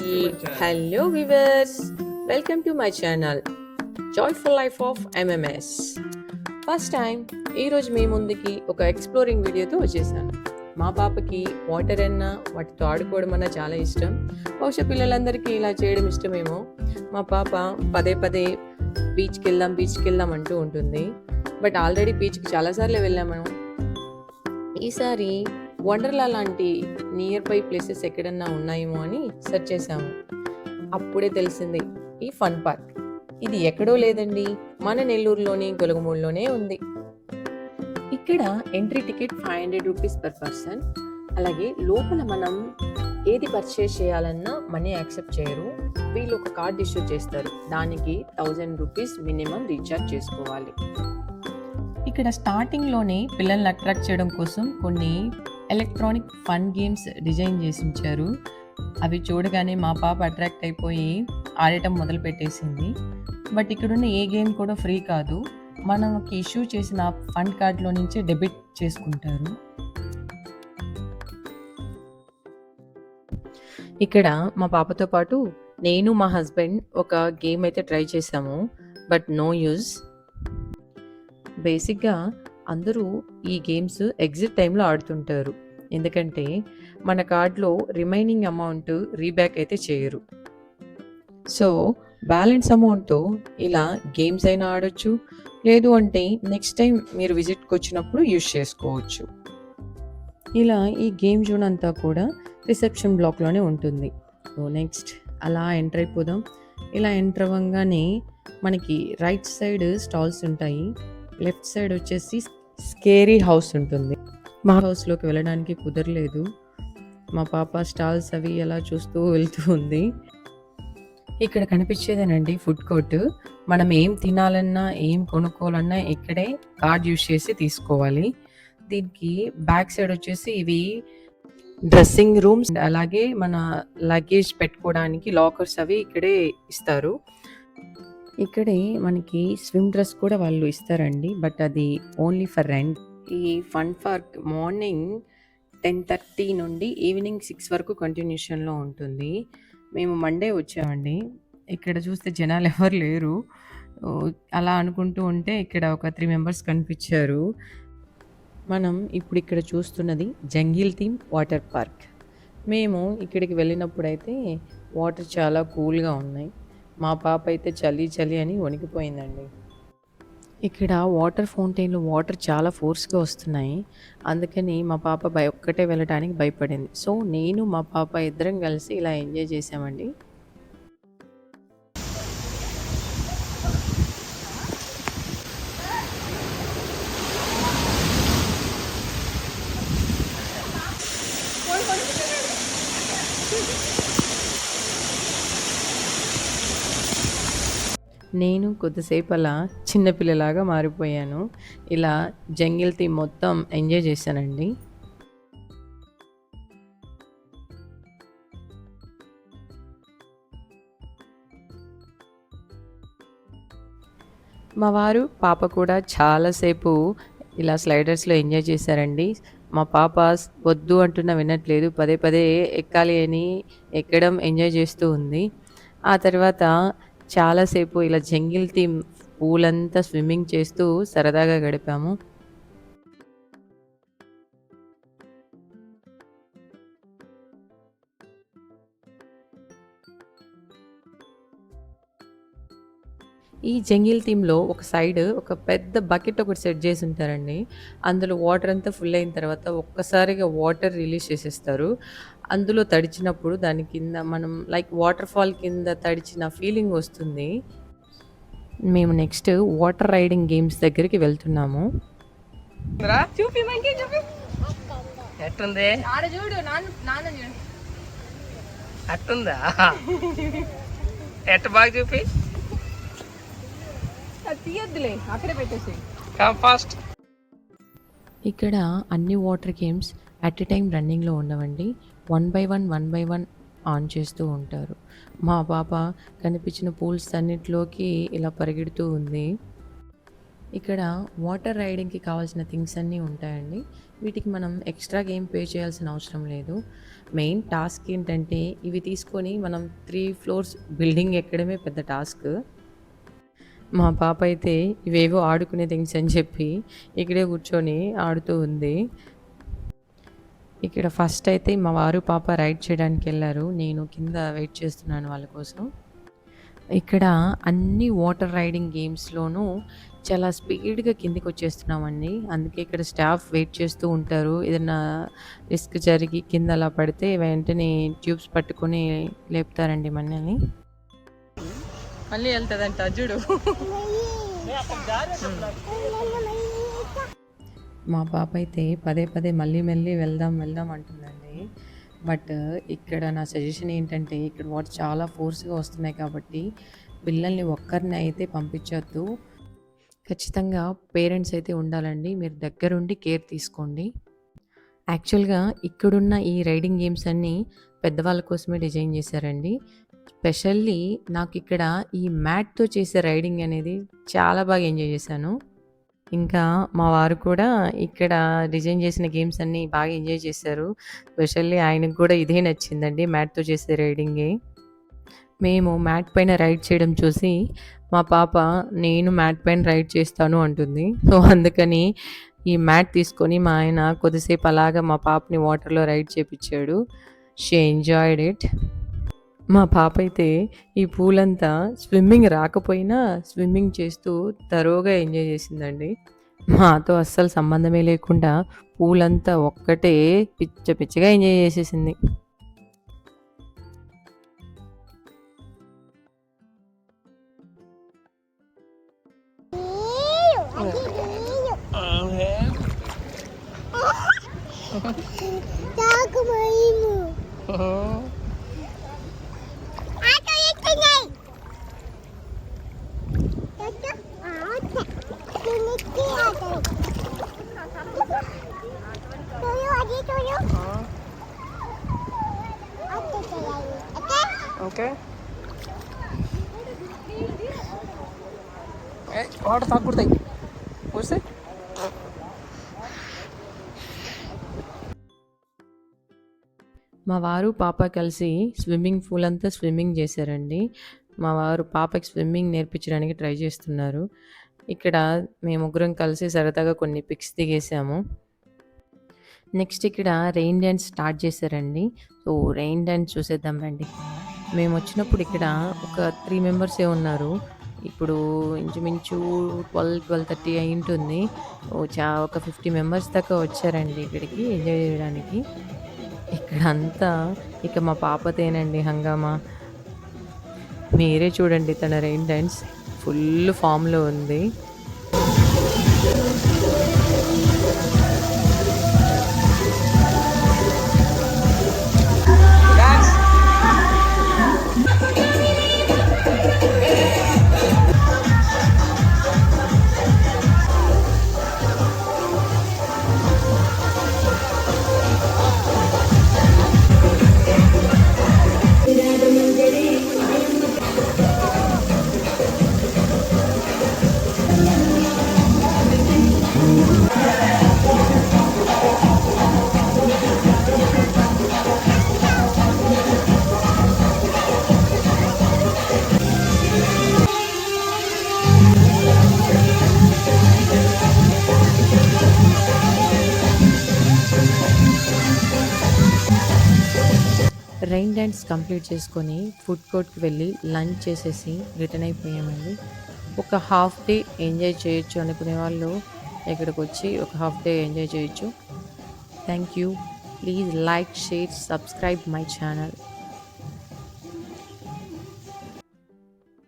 Hello viewers, welcome to my channel Joyful Life of MMS. First time ఈరోజు మీ ముందుకి ఒక exploring వీడియోతో వచ్చేసాను. మా పాపకి వాటర్ అన్నా వాటితో ఆడుకోవడం అన్నా చాలా ఇష్టం. బహుశా పిల్లలందరికీ ఇలా చేయడం ఇష్టమేమో. మా పాప పదే పదే బీచ్కి వెళ్దాం అంటూ ఉంటుంది. బట్ ఆల్రెడీ బీచ్కి చాలాసార్లు వెళ్ళాము. ఈసారి వండర్లా లాంటి నియర్ బై ప్లేసెస్ ఎక్కడన్నా ఉన్నాయేమో అని సెర్చ్ చేశాము. అప్పుడే తెలిసింది ఈ ఫన్ పార్క్ ఇది ఎక్కడో లేదండి, మన నెల్లూరులోని గొలగమూడులోనే ఉంది. ఇక్కడ entry ticket 500 rupees per person. అలాగే లోపల మనం ఏది పర్చేస్ చేయాలన్నా మనీ యాక్సెప్ట్ చేయరు. వీళ్ళు ఒక కార్డ్ ఇష్యూ చేస్తారు, దానికి 1000 రూపీస్ మినిమం రీఛార్జ్ చేసుకోవాలి. ఇక్కడ స్టార్టింగ్లోనే పిల్లల్ని అట్రాక్ట్ చేయడం కోసం కొన్ని ఎలక్ట్రానిక్ ఫన్ గేమ్స్ డిజైన్ చేసి ఉంచారు. అవి చూడగానే మా పాప అట్రాక్ట్ అయిపోయి ఆడటం మొదలు పెట్టేసింది. బట్ ఇక్కడున్న ఏ గేమ్ కూడా ఫ్రీ కాదు, మనకి ఇష్యూ చేసిన ఫండ్ కార్డ్లో నుంచే డెబిట్ చేసుకుంటారు. ఇక్కడ మా పాపతో పాటు నేను మా హస్బెండ్ ఒక గేమ్ అయితే ట్రై చేసాము, బట్ నో యూజ్. బేసిక్గా అందరూ ఈ గేమ్స్ ఎగ్జిట్ టైంలో ఆడుతుంటారు, ఎందుకంటే మన కార్డ్లో రిమైనింగ్ అమౌంట్ రీబ్యాక్ అయితే చేయరు. సో బ్యాలెన్స్ అమౌంట్తో ఇలా గేమ్స్ అయినా ఆడొచ్చు, లేదు అంటే నెక్స్ట్ టైం మీరు విజిట్కి వచ్చినప్పుడు యూజ్ చేసుకోవచ్చు. ఇలా ఈ గేమ్ జోన్ అంతా కూడా రిసెప్షన్ బ్లాక్లోనే ఉంటుంది. సో నెక్స్ట్ అలా ఎంటర్ అయిపోదాం. ఇలా ఎంటర్ అవ్వగానే మనకి రైట్ సైడ్ స్టాల్స్ ఉంటాయి, లెఫ్ట్ సైడ్ వచ్చేసి స్కేరీ హౌస్ ఉంటుంది. మా హౌస్లోకి వెళ్ళడానికి కుదరలేదు, మా పాప స్టాల్స్ అవి ఎలా చూస్తూ వెళ్తూ ఉంది. ఇక్కడ కనిపించేదేనండి ఫుడ్ కోర్ట్. మనం ఏం తినాలన్నా ఏం కొనుక్కోవాలన్నా ఇక్కడే కార్డ్ యూజ్ చేసి తీసుకోవాలి. దీనికి బ్యాక్ సైడ్ వచ్చేసి ఇవి డ్రెస్సింగ్ రూమ్స్, అలాగే మన లగేజ్ పెట్టుకోవడానికి లాకర్స్ అవి ఇక్కడే ఇస్తారు. ఇక్కడే మనకి స్విమ్ డ్రెస్ కూడా వాళ్ళు ఇస్తారండి, బట్ అది ఓన్లీ ఫర్ రెంట్. ఈ ఫన్ పార్క్ మార్నింగ్ 10:30 నుండి ఈవినింగ్ 6 వరకు కంటిన్యూషన్లో ఉంటుంది. మేము మండే వచ్చామండి. ఇక్కడ చూస్తే జనాలు ఎవరు లేరు. అలా అనుకుంటూ ఉంటే ఇక్కడ ఒక 3 మెంబర్స్ కనిపించారు. మనం ఇప్పుడు ఇక్కడ చూస్తున్నది జంగిల్ థీమ్ వాటర్ పార్క్. మేము ఇక్కడికి వెళ్ళినప్పుడైతే వాటర్ చాలా కూల్గా ఉన్నాయి. మా పాప అయితే చలి అని వణికిపోయిందండి. ఇక్కడ వాటర్ ఫౌంటైన్లో వాటర్ చాలా ఫోర్స్గా వస్తున్నాయి, అందుకని మా పాప ఒక్కటే వెళ్ళడానికి భయపడింది. సో నేను మా పాప ఇద్దరం కలిసి ఇలా ఎంజాయ్ చేసామండి. నేను కొద్దిసేపు అలా చిన్నపిల్లలాగా మారిపోయాను. ఇలా జంగిల్ థీమ్ మొత్తం ఎంజాయ్ చేశానండి. మా వారు పాప కూడా చాలాసేపు ఇలా స్లైడర్స్లో ఎంజాయ్ చేశారండి. మా పాప వద్దు అంటున్నా వినట్లేదు, పదే పదే ఎక్కాలి అని ఎక్కడం ఎంజాయ్ చేస్తూ ఉంది. ఆ తర్వాత చాలాసేపు ఇలా జంగిల్ థీమ్ పూలంతా స్విమ్మింగ్ చేస్తూ సరదాగా గడిపాము. ఈ జంగిల్ థీమ్లో ఒక సైడ్ ఒక పెద్ద బకెట్ ఒకటి సెట్ చేసి ఉంటారండి. అందులో వాటర్ అంతా ఫుల్ అయిన తర్వాత ఒక్కసారిగా వాటర్ రిలీజ్ చేసేస్తారు. అందులో తడిచినప్పుడు దాని కింద మనం లైక్ వాటర్ ఫాల్ కింద తడిచిన ఫీలింగ్ వస్తుంది. మేము నెక్స్ట్ వాటర్ రైడింగ్ గేమ్స్ దగ్గరికి వెళ్తున్నాము. అట్టుందా ఎట్ట బాగా చూపి తీయద్దులే, అక్కడే పెట్టేసి. ఇక్కడ అన్ని water games at a time రన్నింగ్లో ఉండవండి, 1 by 1 ఆన్ చేస్తూ ఉంటారు. మా పాప కనిపించిన పూల్స్ అన్నిటిలోకి ఇలా పరిగెడుతూ ఉంది. ఇక్కడ వాటర్ రైడింగ్కి కావాల్సిన థింగ్స్ అన్నీ ఉంటాయండి. వీటికి మనం ఎక్స్ట్రా గేమ్ పే చేయాల్సిన అవసరం లేదు. మెయిన్ టాస్క్ ఏంటంటే ఇవి తీసుకొని మనం 3 ఫ్లోర్స్ బిల్డింగ్ ఎక్కడమే పెద్ద టాస్క్. మా పాప అయితే ఇవేవో ఆడుకునే థింగ్స్ అని చెప్పి ఇక్కడే కూర్చొని ఆడుతూ ఉంది. ఇక్కడ ఫస్ట్ అయితే మా వారు పాప రైడ్ చేయడానికి వెళ్ళారు. నేను కింద వెయిట్ చేస్తున్నాను వాళ్ళ కోసం. ఇక్కడ అన్ని వాటర్ రైడింగ్ గేమ్స్‌లోనూ చాలా స్పీడ్‌గా కిందకొచ్చేస్తున్నామండి. అందుకే ఇక్కడ స్టాఫ్ వెయిట్ చేస్తూ ఉంటారు. ఏదన్నా రిస్క్ జరిగి కింద అలా పడితే వెంటనే ట్యూబ్స్ పట్టుకొని లేపుతారండి మనల్ని. మళ్ళీ వెళ్తదంట చూడు. మా పాప అయితే పదే పదే మళ్ళీ వెళ్దాం అంటుందండి. బట్ ఇక్కడ నా సజెషన్ ఏంటంటే ఇక్కడ వాటర్ చాలా ఫోర్స్‌గా వస్తున్నాయి కాబట్టి పిల్లల్ని ఒక్కరిని అయితే పంపించొద్దు. ఖచ్చితంగా పేరెంట్స్ అయితే ఉండాలండి. మీరు దగ్గరుండి కేర్ తీసుకోండి. యాక్చువల్‌గా ఇక్కడున్న ఈ రైడింగ్ గేమ్స్ అన్నీ పెద్దవాళ్ళ కోసమే డిజైన్ చేశారండి. స్పెషల్లీ నాకిక్కడ ఈ మ్యాట్‌తో చేసే రైడింగ్ అనేది చాలా బాగా ఎంజాయ్ చేశాను. ఇంకా మా వారు కూడా ఇక్కడ డిజైన్ చేసిన గేమ్స్ అన్నీ బాగా ఎంజాయ్ చేశారు. స్పెషల్లీ ఆయనకు కూడా ఇదే నచ్చిందండి, మ్యాట్‌తో చేసే రైడింగే. మేము మ్యాట్ పైన రైడ్ చేయడం చూసి మా పాప నేను మ్యాట్ పైన రైడ్ చేస్తాను అంటుంది. సో, అందుకని ఈ మ్యాట్ తీసుకొని మా ఆయన కొద్దిసేపు అలాగా మా పాపని వాటర్‌లో రైడ్ చేపిచ్చాడు. She enjoyed it. మా పాప అయితే ఈ పూలంతా స్విమ్మింగ్ రాకపోయినా స్విమ్మింగ్ చేస్తూ తరోగా ఎంజాయ్ చేసిందండి. మాతో అస్సలు సంబంధమే లేకుండా పూలంతా ఒక్కటే పిచ్చగా ఎంజాయ్ చేసేసింది. ఓకే వాటర్ తాగకూడతాయి వస్తే మా వారు పాప కలిసి స్విమ్మింగ్ పూల్ అంతా స్విమ్మింగ్ చేశారండి. మా వారు పాపకి స్విమ్మింగ్ నేర్పించడానికి ట్రై చేస్తున్నారు. ఇక్కడ మేము ముగ్గురం కలిసి సరదాగా కొన్ని పిక్స్ దిగేసాము. నెక్స్ట్ ఇక్కడ రెయిన్ డాన్స్ స్టార్ట్ చేశారండి. సో, రెయిన్ డాన్స్ చూసేద్దాం రండి. మేము వచ్చినప్పుడు ఇక్కడ ఒక 3 మెంబర్సే ఉన్నారు. ఇప్పుడు ఇంచుమించు 12:30 అయ్యుంటుంది. ఒక 50 మెంబర్స్ దాకా వచ్చారండి ఇక్కడికి ఎంజాయ్ చేయడానికి. ఇక్కడంతా ఇక మా పాపతేనండి హంగామా. మీరే చూడండి తన రెయిన్ డాన్స్ ఫుల్ ఫామ్‌లో ఉంది. రెయిన్ డాన్స్ కంప్లీట్ చేసుకొని ఫుడ్ కోర్ట్‌కి వెళ్ళి లంచ్ చేసేసి రిటర్న్ అయిపోయామండి. ఒక హాఫ్ డే ఎంజాయ్ చేయొచ్చు అనుకునే వాళ్ళు ఇక్కడికొచ్చి ఒక హాఫ్ డే ఎంజాయ్ చేయొచ్చు. Thank you. Please like, share, subscribe my channel.